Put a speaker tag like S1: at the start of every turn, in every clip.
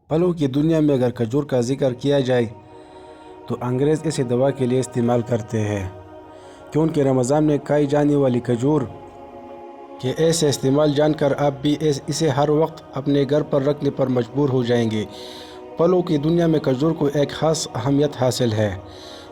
S1: پھلوں کی دنیا میں اگر کھجور کا ذکر کیا جائے تو انگریز اسے دوا کے لیے استعمال کرتے ہیں، کیونکہ رمضان میں کھائی جانے والی کھجور کے ایسے استعمال جان کر آپ بھی اسے ہر وقت اپنے گھر پر رکھنے پر مجبور ہو جائیں گے۔ پھلوں کی دنیا میں کھجور کو ایک خاص اہمیت حاصل ہے۔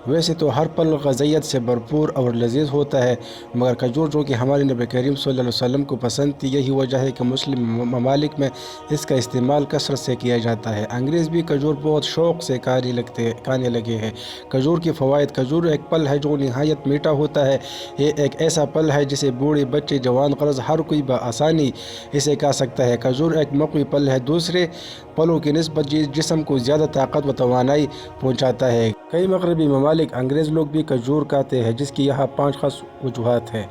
S1: ویسے تو ہر پھل غذائیت سے بھرپور اور لذیذ ہوتا ہے، مگر کھجور جو کہ ہمارے نبی کریم صلی اللہ علیہ وسلم کو پسند تھی، یہی وجہ ہے کہ مسلم ممالک میں اس کا استعمال کثرت سے کیا جاتا ہے۔ انگریز بھی کھجور بہت شوق سے کھانے لگے ہیں۔ کھجور کے فوائد: کھجور ایک پھل ہے جو نہایت میٹھا ہوتا ہے۔ یہ ایک ایسا پھل ہے جسے بوڑھے، بچے، جوان، غرض ہر کوئی بآسانی اسے کھا سکتا ہے۔ کھجور ایک مقوی پھل ہے، دوسرے پھلوں کی نسبت جسم کو زیادہ طاقت و توانائی پہنچاتا ہے۔ کئی مغربی ممالک انگریز لوگ بھی کھجور کھاتے ہیں، جس کی یہاں 5 خاص وجوہات ہیں۔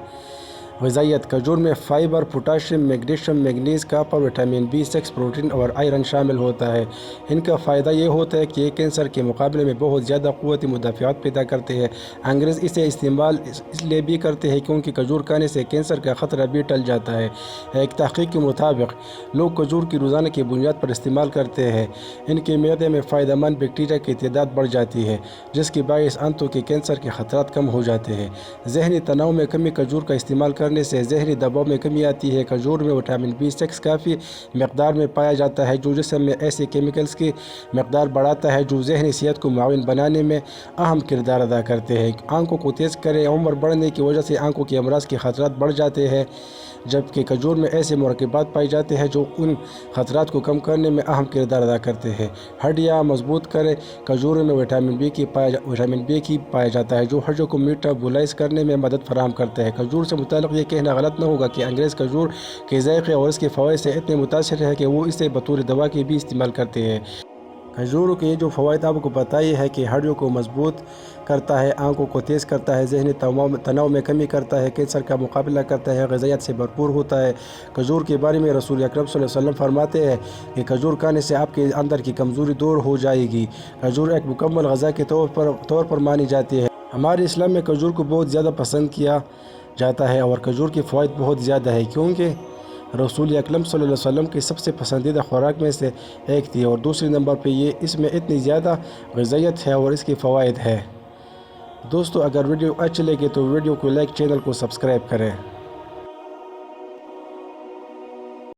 S1: غذائیت: کھجور میں fibre, potassium, magnesium, manganese, copper, vitamin B6، protein اور آئرن شامل ہوتا ہے۔ ان کا فائدہ یہ ہوتا ہے کہ یہ کینسر کے مقابلے میں بہت زیادہ قوت مدافعت پیدا کرتے ہیں۔ انگریز اسے استعمال اس لیے بھی کرتے ہیں کیونکہ کھجور کھانے سے کینسر کا خطرہ بھی ٹل جاتا ہے۔ ایک تحقیق کے مطابق لوگ کھجور کی روزانہ کی بنیاد پر استعمال کرتے ہیں، ان کے معدے میں فائدہ مند بیکٹیریا کی تعداد بڑھ جاتی ہے، جس کے باعث آنتوں کے کینسر کے خطرات کم ہو جاتے ہیں۔ ذہنی تناؤ میں کمی: کھجور کا استعمال کرنے سے ذہنی دباؤ میں کمی آتی ہے۔ کھجور میں وٹامن B6 کافی مقدار میں پایا جاتا ہے، جو جسم میں ایسے کیمیکلز کی مقدار بڑھاتا ہے جو ذہنی صحت کو معاون بنانے میں اہم کردار ادا کرتے ہیں۔ آنکھوں کو تیز کریں: عمر بڑھنے کی وجہ سے آنکھوں کے امراض کے خطرات بڑھ جاتے ہیں، جبکہ کھجور میں ایسے مرکبات پائے جاتے ہیں جو ان خطرات کو کم کرنے میں اہم کردار ادا کرتے ہیں۔ ہڈیاں مضبوط کریں: کھجور میں وٹامن B کی پایا جاتا ہے، جو ہڈیوں کو میٹابولائز کرنے میں مدد فراہم کرتا ہے۔ کھجور سے متعلق یہ کہنا غلط نہ ہوگا کہ انگریز کھجور کے ذائقے اور اس کے فوائد سے اتنے متاثر ہیں کہ وہ اسے بطور دوا کے بھی استعمال کرتے ہیں۔ کھجور کے جو فوائد آپ کو بتائے ہیں کہ ہڈیوں کو مضبوط کرتا ہے، آنکھوں کو تیز کرتا ہے، ذہنی تناؤ میں کمی کرتا ہے، کینسر کا مقابلہ کرتا ہے، غذائیت سے بھرپور ہوتا ہے۔ کھجور کے بارے میں رسول اکرم صلی اللہ علیہ وسلم فرماتے ہیں کہ کھجور کھانے سے آپ کے اندر کی کمزوری دور ہو جائے گی۔ کھجور ایک مکمل غذا کے طور پر مانی جاتی ہے۔ ہمارے اسلام میں کھجور کو بہت زیادہ پسند کیا جاتا ہے اور کھجور کے فوائد بہت زیادہ ہیں، کیونکہ رسول اکرم صلی اللہ علیہ وسلم کی سب سے پسندیدہ خوراک میں سے ایک تھی، اور دوسرے نمبر پہ یہ اس میں اتنی زیادہ غذائیت ہے اور اس کے فوائد ہے۔ دوستو، اگر ویڈیو اچھی لگے تو ویڈیو کو لائک، چینل کو سبسکرائب کریں۔